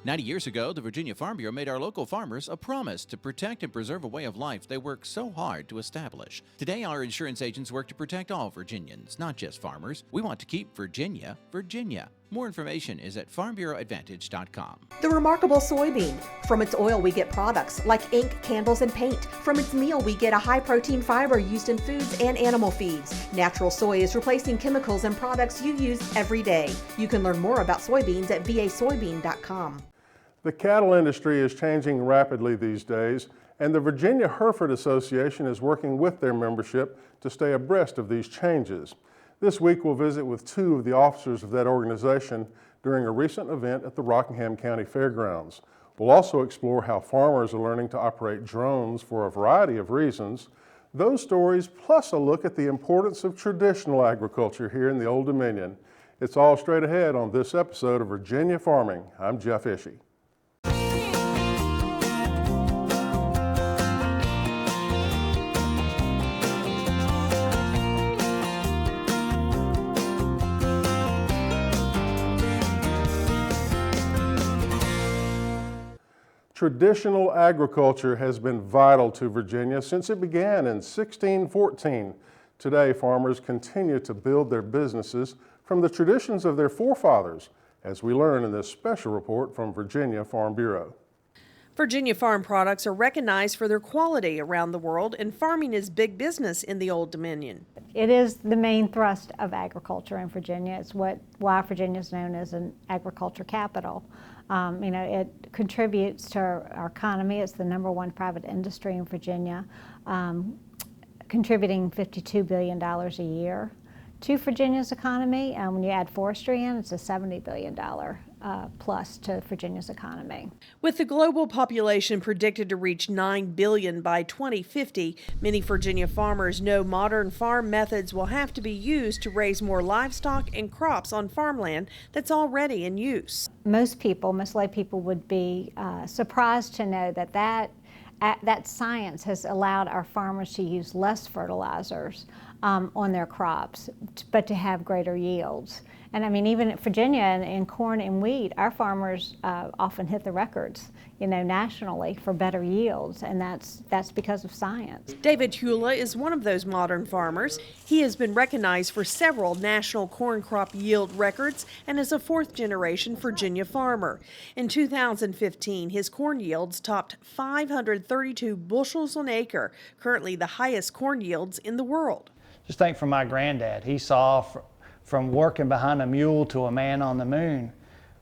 90 years ago, the Virginia Farm Bureau made our local farmers a promise to protect and preserve a way of life they worked so hard to establish. Today, our insurance agents work to protect all Virginians, not just farmers. We want to keep Virginia, Virginia. More information is at farmbureauadvantage.com. The remarkable soybean. From its oil, we get products like ink, candles, and paint. From its meal, we get a high-protein fiber used in foods and animal feeds. Natural soy is replacing chemicals and products you use every day. You can learn more about soybeans at vasoybean.com. The cattle industry is changing rapidly these days, and the Virginia Hereford Association is working with their membership to stay abreast of these changes. This week we'll visit with two of the officers of that organization during a recent event at the Rockingham County Fairgrounds. We'll also explore how farmers are learning to operate drones for a variety of reasons. Those stories, plus a look at the importance of traditional agriculture here in the Old Dominion. It's all straight ahead on this episode of Virginia Farming. I'm Jeff Ishii. Traditional agriculture has been vital to Virginia since it began in 1614. Today, farmers continue to build their businesses from the traditions of their forefathers, as we learn in this special report from Virginia Farm Bureau. Virginia farm products are recognized for their quality around the world, and farming is big business in the Old Dominion. It is the main thrust of agriculture in Virginia. It's why Virginia is known as an agriculture capital. It contributes to our economy. It's the #1 private industry in Virginia, contributing $52 billion a year to Virginia's economy. When you add forestry in, it's a $70 billion plus to Virginia's economy. With the global population predicted to reach 9 billion by 2050, many Virginia farmers know modern farm methods will have to be used to raise more livestock and crops on farmland that's already in use. Most lay people would be surprised to know that science has allowed our farmers to use less fertilizers on their crops, but to have greater yields. And I mean, even in Virginia, in corn and wheat, our farmers often hit the records, nationally for better yields, and that's because of science. David Chula is one of those modern farmers. He has been recognized for several national corn crop yield records and is a fourth-generation Virginia farmer. In 2015, his corn yields topped 532 bushels an acre, currently the highest corn yields in the world. Just think from my granddad. He saw from working behind a mule to a man on the moon.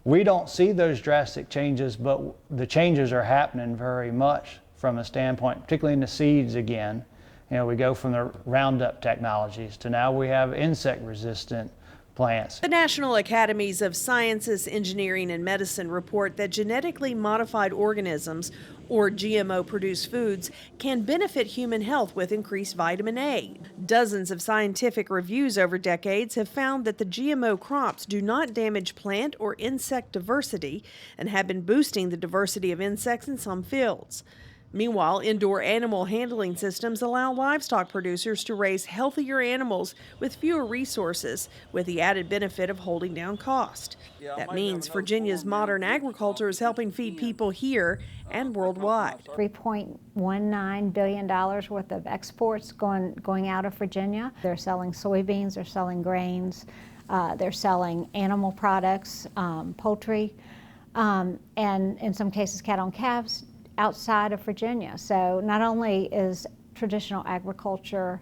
We don't see those drastic changes, but the changes are happening very much from a standpoint, particularly in the seeds again. We go from the Roundup technologies to now we have insect-resistant plants. The National Academies of Sciences, Engineering, and Medicine report that genetically modified organisms, or GMO-produced foods, can benefit human health with increased vitamin A. Dozens of scientific reviews over decades have found that the GMO crops do not damage plant or insect diversity and have been boosting the diversity of insects in some fields. Meanwhile, indoor animal handling systems allow livestock producers to raise healthier animals with fewer resources, with the added benefit of holding down cost. That means Virginia's modern agriculture is helping feed people here and worldwide. $3.19 billion worth of exports going out of Virginia. They're selling soybeans, they're selling grains, they're selling animal products, poultry, and in some cases cattle and calves outside of Virginia. So not only is traditional agriculture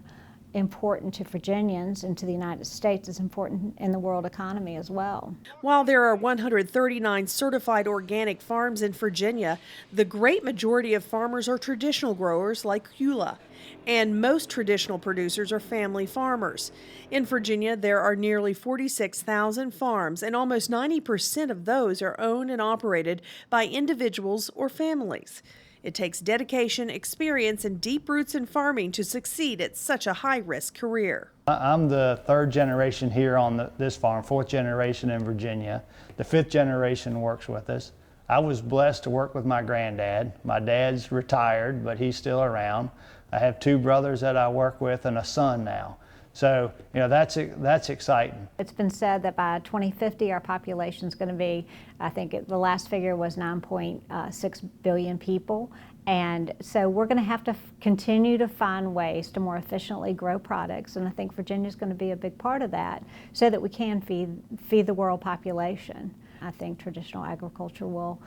important to Virginians and to the United States, it's important in the world economy as well. While there are 139 certified organic farms in Virginia, the great majority of farmers are traditional growers like Chula, and most traditional producers are family farmers. In Virginia, there are nearly 46,000 farms, and almost 90% of those are owned and operated by individuals or families. It takes dedication, experience, and deep roots in farming to succeed at such a high-risk career. I'm the third generation here on this farm, fourth generation in Virginia. The fifth generation works with us. I was blessed to work with my granddad. My dad's retired, but he's still around. I have two brothers that I work with and a son now. So, that's exciting. It's been said that by 2050, our population is going to be, I think the last figure was 9.6 billion people. And so we're going to have to continue to find ways to more efficiently grow products. And I think Virginia is going to be a big part of that so that we can feed the world population. I think traditional agriculture will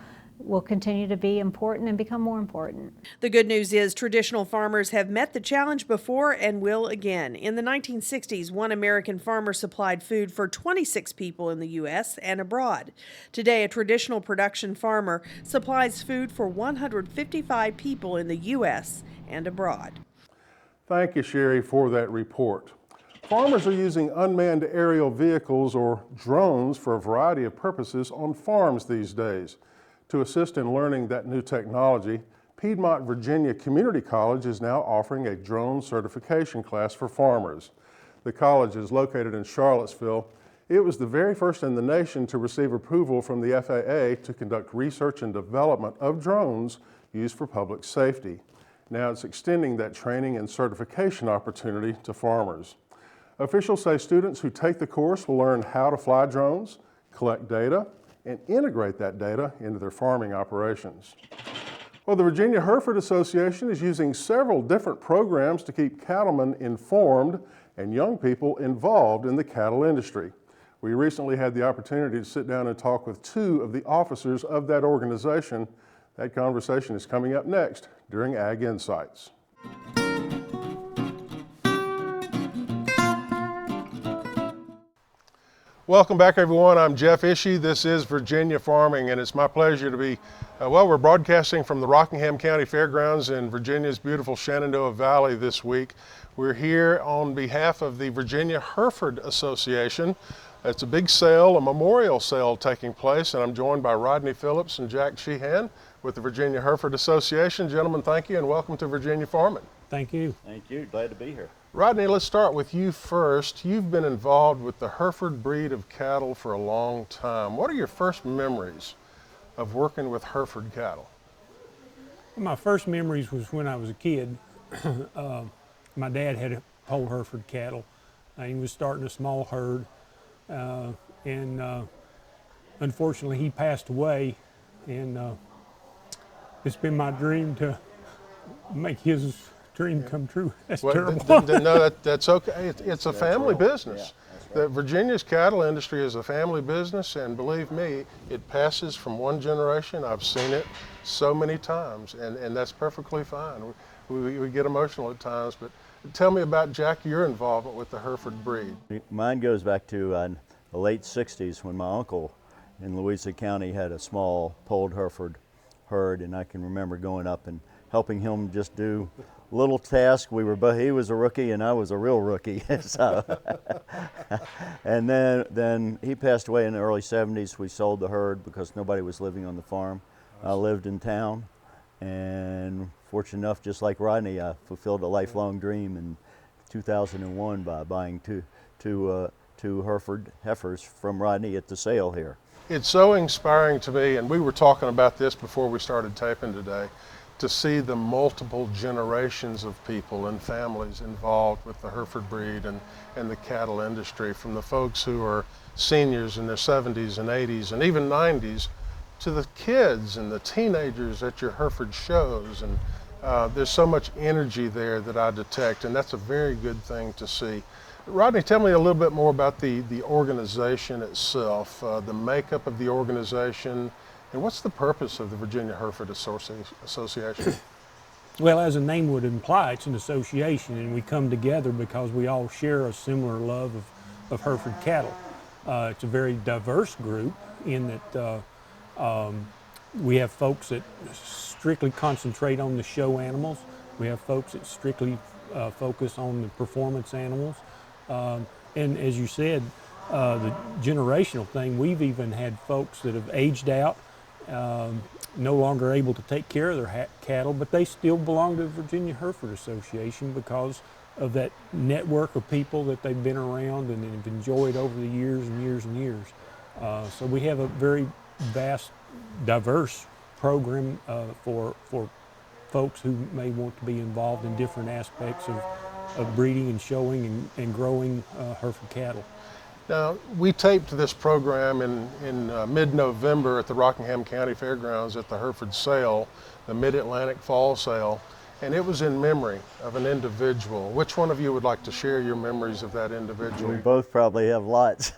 continue to be important and become more important. The good news is traditional farmers have met the challenge before and will again. In the 1960s, one American farmer supplied food for 26 people in the U.S. and abroad. Today, a traditional production farmer supplies food for 155 people in the U.S. and abroad. Thank you, Sherry, for that report. Farmers are using unmanned aerial vehicles or drones for a variety of purposes on farms these days. To assist in learning that new technology, Piedmont, Virginia Community College is now offering a drone certification class for farmers. The college is located in Charlottesville. It was the very first in the nation to receive approval from the FAA to conduct research and development of drones used for public safety. Now it's extending that training and certification opportunity to farmers. Officials say students who take the course will learn how to fly drones, collect data, and integrate that data into their farming operations. Well, the Virginia Hereford Association is using several different programs to keep cattlemen informed and young people involved in the cattle industry. We recently had the opportunity to sit down and talk with two of the officers of that organization. That conversation is coming up next during Ag Insights. Welcome back, everyone. I'm Jeff Ishii. This is Virginia Farming, and it's my pleasure to be, we're broadcasting from the Rockingham County Fairgrounds in Virginia's beautiful Shenandoah Valley this week. We're here on behalf of the Virginia Hereford Association. It's a big sale, a memorial sale taking place, and I'm joined by Rodney Phillips and Jack Sheehan with the Virginia Hereford Association. Gentlemen, thank you, and welcome to Virginia Farming. Thank you. Thank you. Glad to be here. Rodney, let's start with you first. You've been involved with the Hereford breed of cattle for a long time. What are your first memories of working with Hereford cattle? My first memories was when I was a kid. My dad had whole Hereford cattle. He was starting a small herd, and unfortunately he passed away, and it's been my dream to make his dream come true. That's terrible. No, that's okay. It's a family business. Yeah, Virginia's cattle industry is a family business, and believe me, it passes from one generation. I've seen it so many times, and that's perfectly fine. We get emotional at times, but tell me about, Jack, your involvement with the Hereford breed. Mine goes back to the late 60s when my uncle in Louisa County had a small polled Hereford herd, and I can remember going up and helping him just do little tasks. He was a rookie and I was a real rookie. So, and then he passed away in the early 70s. We sold the herd because nobody was living on the farm. I lived in town, and fortunate enough, just like Rodney, I fulfilled a lifelong dream in 2001 by buying two Hereford heifers from Rodney at the sale here. It's so inspiring to me, and we were talking about this before we started taping today, to see the multiple generations of people and families involved with the Hereford breed and the cattle industry, from the folks who are seniors in their 70s and 80s and even 90s to the kids and the teenagers at your Hereford shows. And there's so much energy there that I detect, and that's a very good thing to see. Rodney, tell me a little bit more about the organization itself, the makeup of the organization, and what's the purpose of the Virginia Hereford Association? Well, as the name would imply, it's an association, and we come together because we all share a similar love of Hereford cattle. It's a very diverse group in that we have folks that strictly concentrate on the show animals. We have folks that strictly focus on the performance animals. And as you said, the generational thing, we've even had folks that have aged out, no longer able to take care of their cattle, but they still belong to the Virginia Hereford Association because of that network of people that they've been around and have enjoyed over the years and years and years. So we have a very vast, diverse program for folks who may want to be involved in different aspects of of breeding and showing and growing Hereford cattle. Now, we taped this program in mid-November at the Rockingham County Fairgrounds at the Hereford sale, the Mid-Atlantic Fall Sale, and it was in memory of an individual. Which one of you would like to share your memories of that individual? We both probably have lots.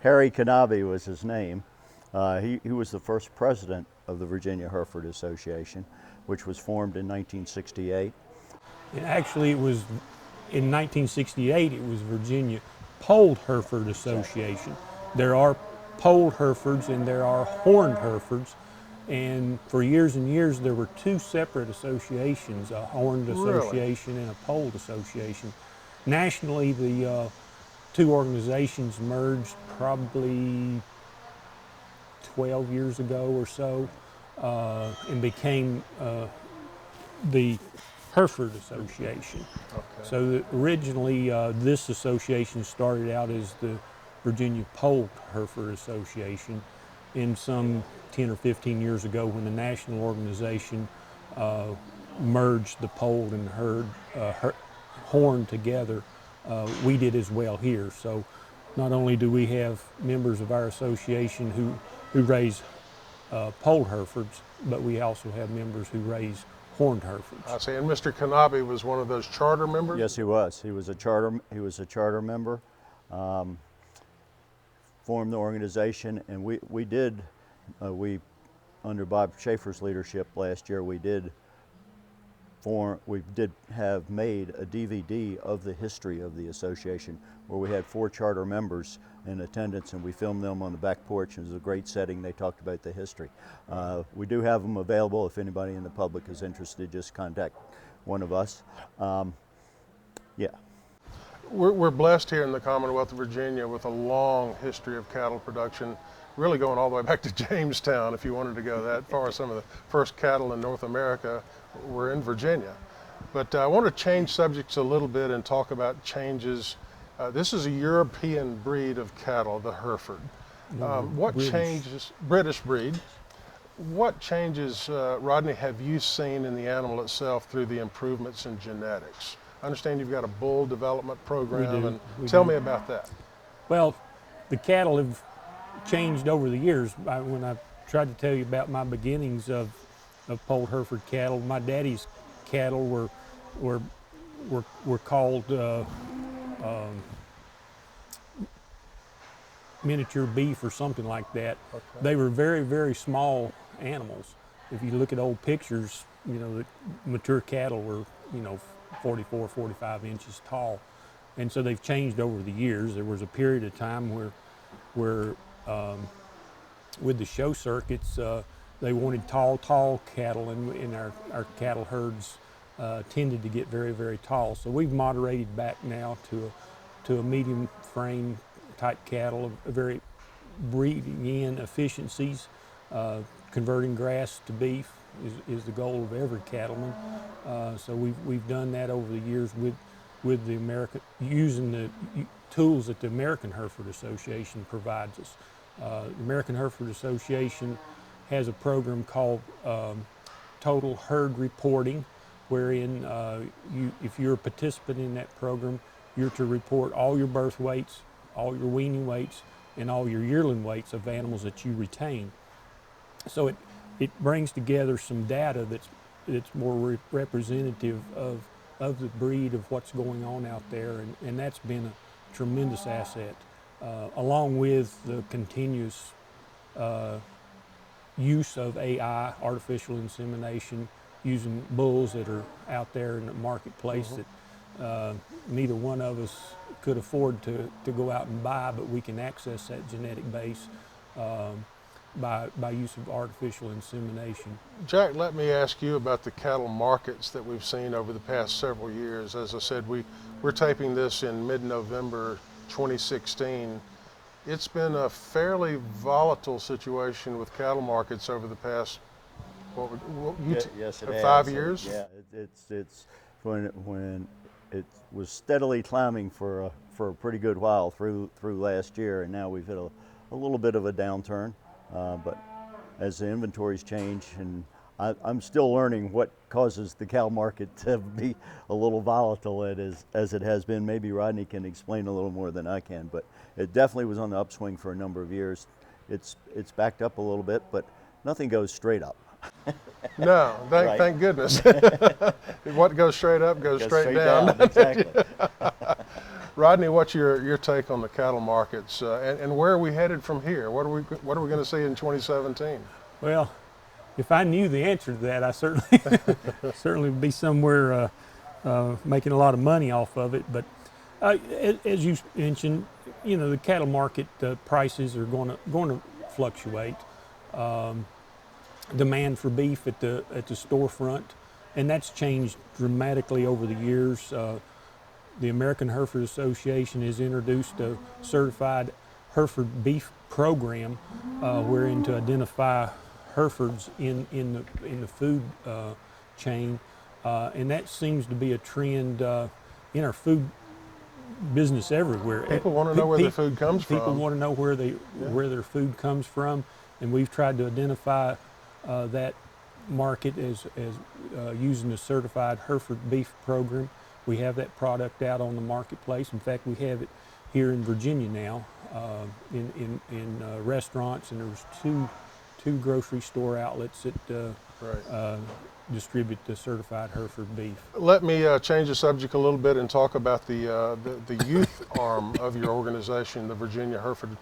Harry Kanabe was his name. He was the first president of the Virginia Hereford Association, which was formed in 1968. And actually, it was in 1968, it was Virginia Polled Hereford Association. There are polled Herefords and there are horned Herefords. And for years and years, there were two separate associations, a horned association and a polled association. Nationally, the two organizations merged probably 12 years ago or so and became the Hereford Association. Okay. So originally, this association started out as the Virginia Polled Hereford Association. In some 10 or 15 years ago, when the national organization merged the polled and horned together, we did as well here. So not only do we have members of our association who raise polled Herefords, but we also have members who raise horned Herefords. I see. And Mr. Kanabe was one of those charter members? Yes, he was. He was a charter member. Formed the organization, and we did under Bob Schaefer's leadership last year, we did have made a DVD of the history of the association, where we had 4 charter members in attendance, and we filmed them on the back porch. It was a great setting. They talked about the history. We do have them available. If anybody in the public is interested, just contact one of us. Yeah. We're blessed here in the Commonwealth of Virginia with a long history of cattle production, really going all the way back to Jamestown, if you wanted to go that far. Some of the first cattle in North America were in Virginia. But I want to change subjects a little bit and talk about changes. This is a European breed of cattle, the Hereford. What changes, British breed, what changes, Rodney, have you seen in the animal itself through the improvements in genetics? I understand you've got a bull development program, and tell me about that. Well, the cattle have changed over the years. When I tried to tell you about my beginnings of polled Hereford cattle, my daddy's cattle were called miniature beef or something like that. Okay. They were very, very small animals. If you look at old pictures, you know, the mature cattle were, 44, 45 inches tall. And so they've changed over the years. There was a period of time where with the show circuits, they wanted tall cattle, and our cattle herds tended to get very, very tall. So we've moderated back now to a medium frame type cattle, a very breeding in efficiencies. Converting grass to beef is the goal of every cattleman. So we've done that over the years with the using the tools that the American Hereford Association provides us. The American Hereford Association has a program called Total Herd Reporting, wherein if you're a participant in that program, you're to report all your birth weights, all your weaning weights, and all your yearling weights of animals that you retain. So it brings together some data that's more representative of the breed of what's going on out there, and that's been a tremendous asset, along with the continuous use of AI, artificial insemination, using bulls that are out there in the marketplace that neither one of us could afford to go out and buy, but we can access that genetic base by use of artificial insemination. Jack, let me ask you about the cattle markets that we've seen over the past several years. As I said, we're taping this in mid-November 2016. It's been a fairly volatile situation with cattle markets over the past, yes, it 5 has. years? Yeah, it's when it was steadily climbing for a pretty good while through last year, and now we've hit a little bit of a downturn. But as the inventories change, and I'm still learning what causes the cow market to be a little volatile as it has been. Maybe Rodney can explain a little more than I can, but it definitely was on the upswing for a number of years. It's backed up a little bit, but nothing goes straight up. No, Right. thank goodness. What goes straight up goes straight down. Exactly. Rodney, what's your take on the cattle markets, and where are we headed from here? What are we going to see in 2017? Well, if I knew the answer to that, I certainly would be somewhere making a lot of money off of it. But as you mentioned, the cattle market prices are going to fluctuate. Demand for beef at the storefront, and that's changed dramatically over the years. The American Hereford Association has introduced a certified Hereford beef program, wherein to identify Herefords in the food chain, and that seems to be a trend in our food business everywhere. People want to know where their food comes from. People want to know where their food comes from, and we've tried to identify that market as using the certified Hereford beef program. We have that product out on the marketplace. In fact, we have it here in Virginia now in restaurants, and there's two grocery store outlets that distribute the certified Hereford beef. Let me change the subject a little bit and talk about the youth arm of your organization, the Virginia Hereford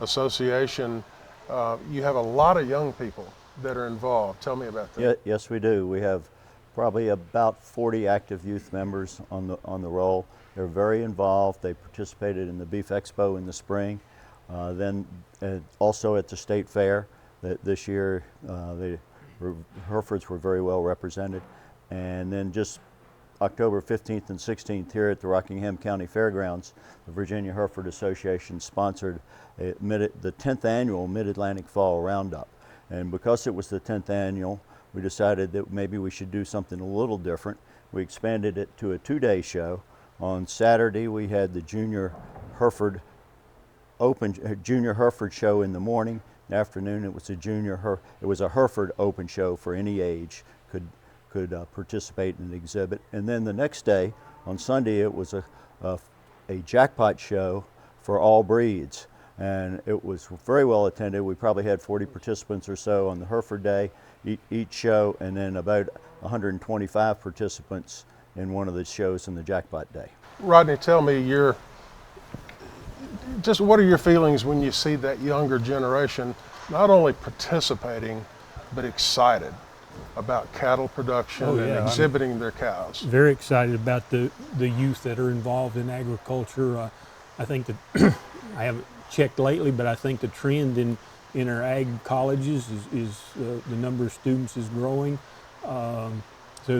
Association. You have a lot of young people that are involved. Tell me about that. Yeah, yes, we do. We have probably about 40 active youth members on the roll. They're very involved. They participated in the Beef Expo in the spring. Then also at the State Fair this year, the Herefords were very well represented. And then just October 15th and 16th here at the Rockingham County Fairgrounds, the Virginia Hereford Association sponsored the 10th annual Mid-Atlantic Fall Roundup. And because it was the 10th annual, we decided that maybe we should do something a little different. We expanded it to a 2-day show. On Saturday, we had the Junior Hereford show in the morning. In the afternoon, it was a Hereford open show for any age could participate and exhibit. And then the next day, on Sunday, it was a jackpot show for all breeds. And it was very well attended. We probably had 40 participants or so on the Hereford day, each show, and then about 125 participants in one of the shows in the jackpot day. Rodney, tell me what are your feelings when you see that younger generation not only participating, but excited about cattle production and exhibiting their cows? Very excited about the youth that are involved in agriculture. I think that I haven't checked lately, but I think the trend in our ag colleges is the number of students is growing. So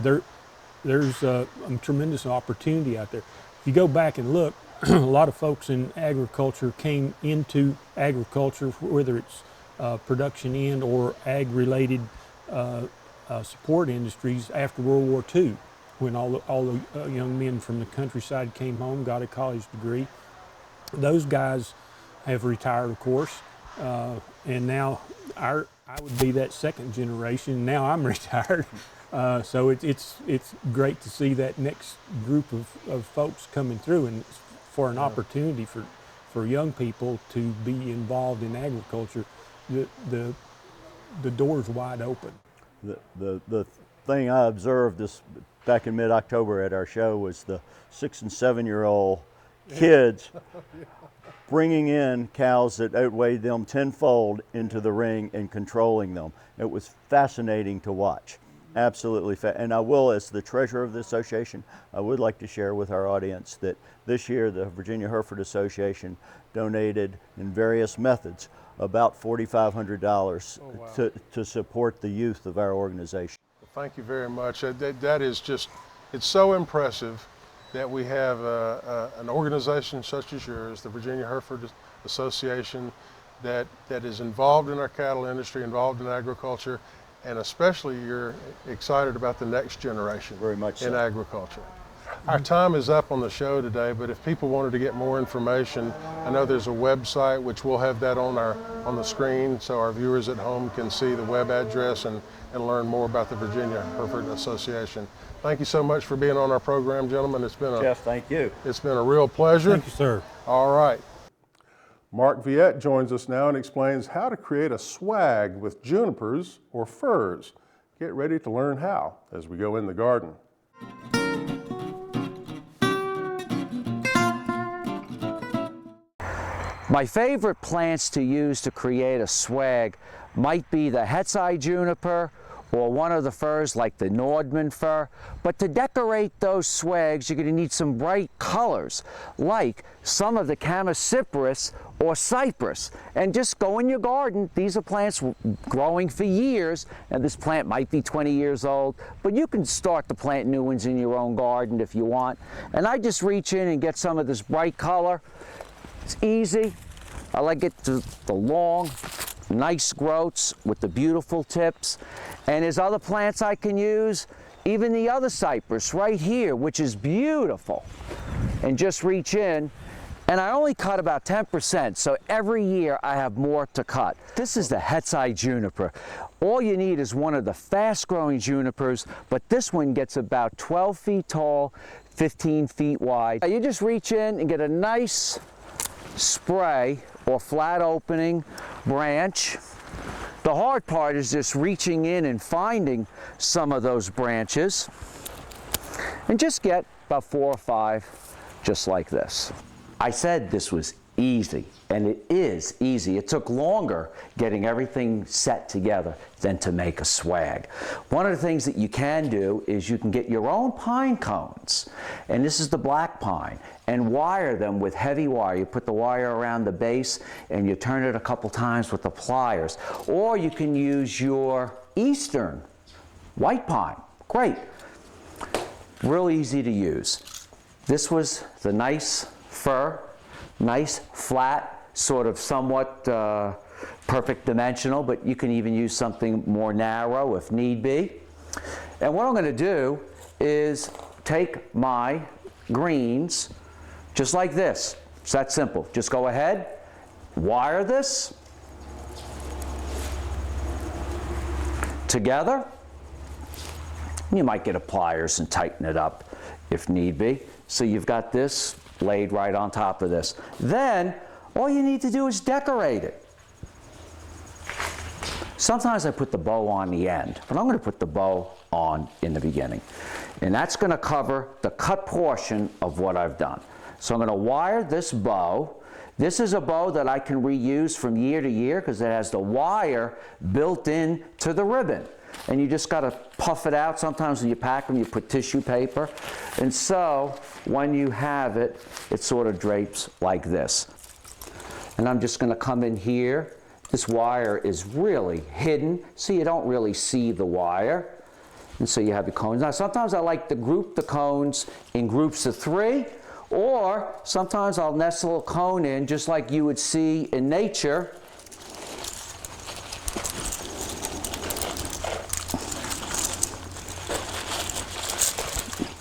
there's a tremendous opportunity out there. If you go back and look, a lot of folks in agriculture came into agriculture, whether it's production end or ag-related support industries, after World War II, when all the young men from the countryside came home, got a college degree. Those guys have retired, of course, and now I would be that second generation. Now I'm retired, so it's great to see that next group of folks coming through, and for an opportunity for young people to be involved in agriculture. The door's wide open. The thing I observed back in mid-October at our show was the 6 and 7-year-old kids bringing in cows that outweighed them tenfold into the ring and controlling them. It was fascinating to watch. Absolutely. And I will, as the treasurer of the association, I would like to share with our audience that this year the Virginia Hereford Association donated in various methods about $4,500 to support the youth of our organization. Thank you very much. That is just, it's so impressive that we have an organization such as yours, the Virginia Hereford Association, that is involved in our cattle industry, involved in agriculture, and especially you're excited about the next generation Very much in so. agriculture. Our time is up on the show today, but if people wanted to get more information, I know there's a website, which we'll have that on the screen so our viewers at home can see the web address and learn more about the Virginia Hereford Association. Thank you so much for being on our program, gentlemen. It's been Jeff, thank you. It's been a real pleasure. Thank you, sir. All right. Mark Viette joins us now and explains how to create a swag with junipers or firs. Get ready to learn how as we go in the garden. My favorite plants to use to create a swag might be the Hetzi juniper or one of the firs like the Nordman fir. But to decorate those swags, you're going to need some bright colors, like some of the Chamaecyparis or cypress. And just go in your garden. These are plants growing for years, and this plant might be 20 years old, but you can start to plant new ones in your own garden if you want. And I just reach in and get some of this bright color. It's easy. I like it to the long, nice growths with the beautiful tips. And there's other plants I can use, even the other cypress right here, which is beautiful. And just reach in, and I only cut about 10%, so every year I have more to cut. This is the Hetzi juniper. All you need is one of the fast-growing junipers, but this one gets about 12 feet tall, 15 feet wide. You just reach in and get a nice spray or flat opening branch. The hard part is just reaching in and finding some of those branches, and just get about 4 or 5 just like this. I said this was easy, and it is easy. It took longer getting everything set together than to make a swag. One of the things that you can do is you can get your own pine cones, and this is the black pine, and wire them with heavy wire. You put the wire around the base and you turn it a couple times with the pliers. Or you can use your eastern white pine. Great. Real easy to use. This was the nice fir, nice flat, sort of somewhat perfect dimensional, but you can even use something more narrow if need be. And what I'm going to do is take my greens just like this. It's that simple. Just go ahead, wire this together. You might get a pliers and tighten it up if need be. So you've got this laid right on top of this. Then all you need to do is decorate it. Sometimes I put the bow on the end, but I'm going to put the bow on in the beginning. And that's going to cover the cut portion of what I've done. So I'm going to wire this bow. This is a bow that I can reuse from year to year because it has the wire built in to the ribbon. And you just got to puff it out. Sometimes when you pack them, you put tissue paper. And so when you have it, it sort of drapes like this. And I'm just going to come in here. This wire is really hidden, so you don't really see the wire. And so you have your cones. Now, sometimes I like to group the cones in groups of 3, or sometimes I'll nestle a cone in just like you would see in nature.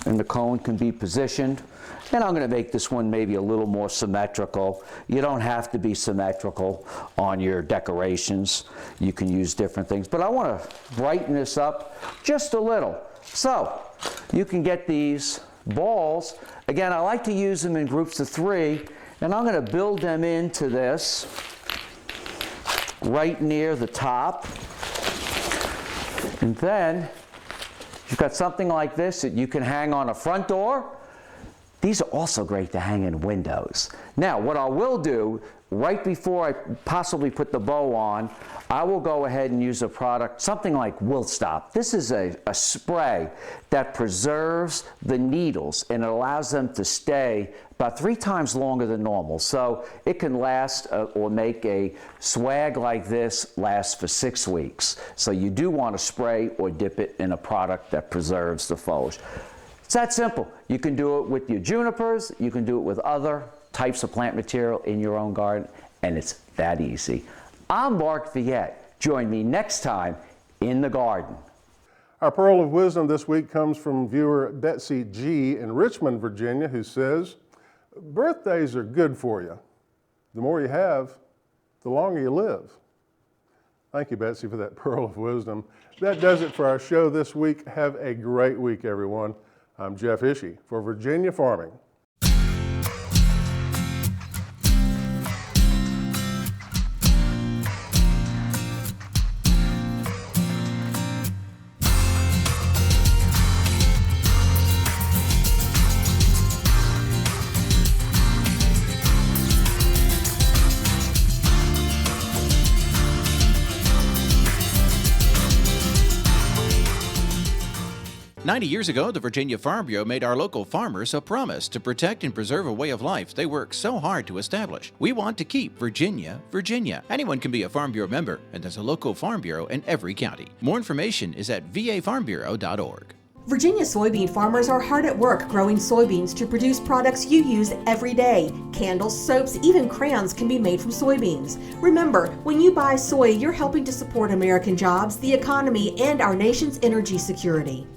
And the cone can be positioned. And I'm going to make this one maybe a little more symmetrical. You don't have to be symmetrical on your decorations. You can use different things. But I want to brighten this up just a little. So you can get these balls. Again, I like to use them in groups of 3. And I'm going to build them into this right near the top. And then you've got something like this that you can hang on a front door. These are also great to hang in windows. Now, what I will do, right before I possibly put the bow on, I will go ahead and use a product, something like Wilt Stop. This is a spray that preserves the needles, and it allows them to stay about 3 times longer than normal. So it can last or make a swag like this last for 6 weeks. So you do want to spray or dip it in a product that preserves the foliage. It's that simple. You can do it with your junipers, you can do it with other types of plant material in your own garden, and it's that easy. I'm Mark Viette. Join me next time in the garden. Our Pearl of Wisdom this week comes from viewer Betsy G. in Richmond, Virginia, who says, birthdays are good for you. The more you have, the longer you live. Thank you, Betsy, for that Pearl of Wisdom. That does it for our show this week. Have a great week, everyone. I'm Jeff Ishii for Virginia Farming. 90 years ago, the Virginia Farm Bureau made our local farmers a promise to protect and preserve a way of life they work so hard to establish. We want to keep Virginia, Virginia. Anyone can be a Farm Bureau member, and there's a local Farm Bureau in every county. More information is at vafarmbureau.org. Virginia soybean farmers are hard at work growing soybeans to produce products you use every day. Candles, soaps, even crayons can be made from soybeans. Remember, when you buy soy, you're helping to support American jobs, the economy, and our nation's energy security.